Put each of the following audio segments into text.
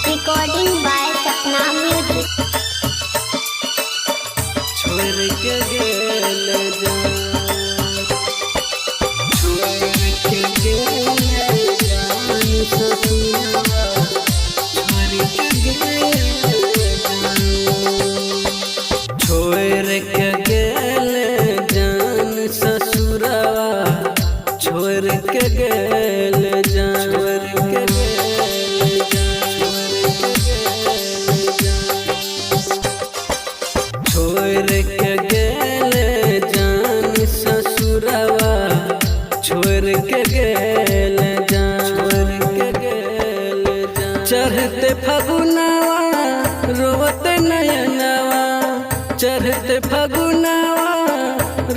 Recording by Sapna Music. छोड़ के गेल जा, छोड़ के गेल जान ससुरवा, छोड़ के गेल जान, छोड़ के गेल जान ससुरवा, छोड़ के गेल जान, छोड़ के गेल जान, छोड़ के गेल जान ससुरवा, छोड़ के गेल जान, छोड़ के गेल जान, चढ़ते फगुनवा रोवत नयनवा, चढ़ते फगुनवा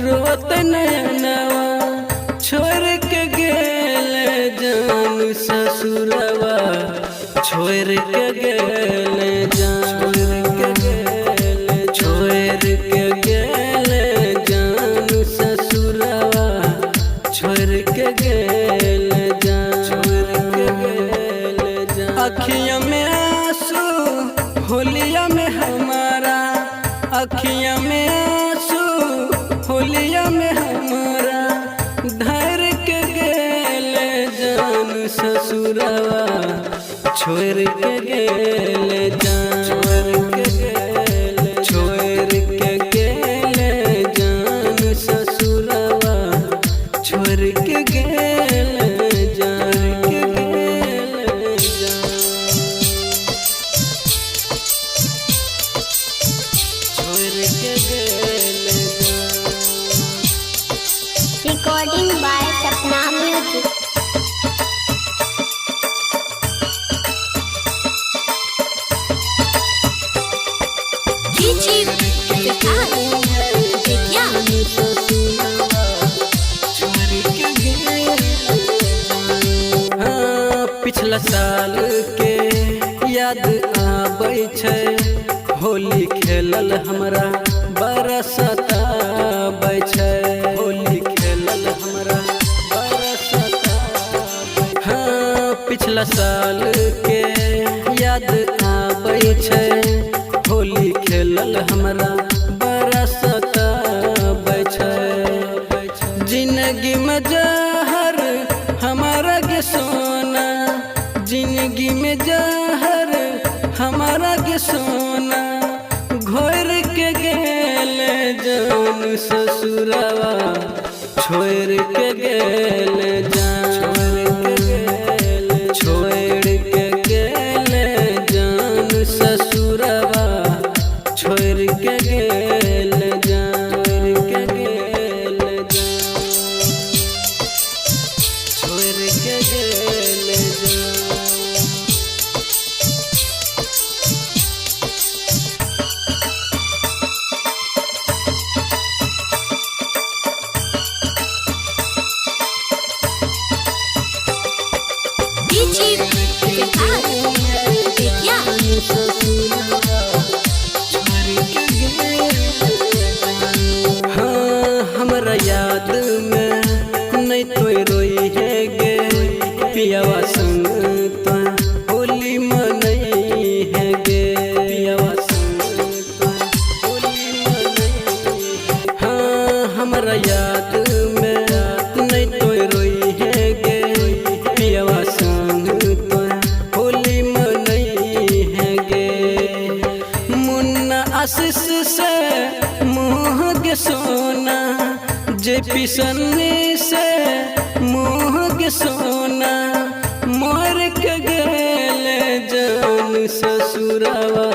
रोवत नयनवा, छोड़ के गेल जान ससुरवा, छोड़ के गेल जान, छोड़ के गेल जान ससुरवा, छोड़ के गेल जान, छोड़ के गेल जान, अखियाँ में आंसू होलिया में हमारा, अखियाँ में आंसू होलिया में हमारा, धर के गेल जान ससुरवा, छोड़ के गेल जान, छोड़ के गेल, छोड़ के गेल जान ससुरवा, छोड़ के गेल जान, के गेल जान, छोड़ के गेल जान। Recording by Sapna Music. पिछला साल के याद आबै छै, होली खेलल हमरा बड़ा सताबै छै, होली खेलल हमरा बड़ा सताबै, हाँ पिछला साल के याद आबै छै, होली खेलल हमरा बड़ा सताबै छै, जिंदगी में जहर हमारा के सोना, जिंदगी में जहर हमारा के सोना, घोर के गेल जान ससुरवा, छोड़ के गेल जान, छोड़ के गेल जान ससुरवा, छोड़ के गेल जान, के गेल जान, छोड़ के गेल जान। हाँ हमरा याद में नहीं तोय रोई है गे, पियावा संग तो होली मनई है गे, पियावा संग तो होली मनई, हाँ हमरा याद में नहीं तोय रोई है गे, पियावा संग तो होली मनई है गे, मुन्ना आशीष से मुँह के सोना, जे पिसन्नी से मुँह के सोना, मोर के गेल जान ससुरवा,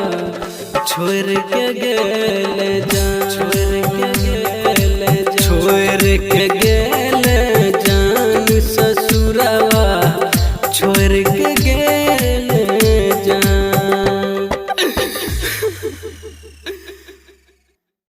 छोड़ के गेल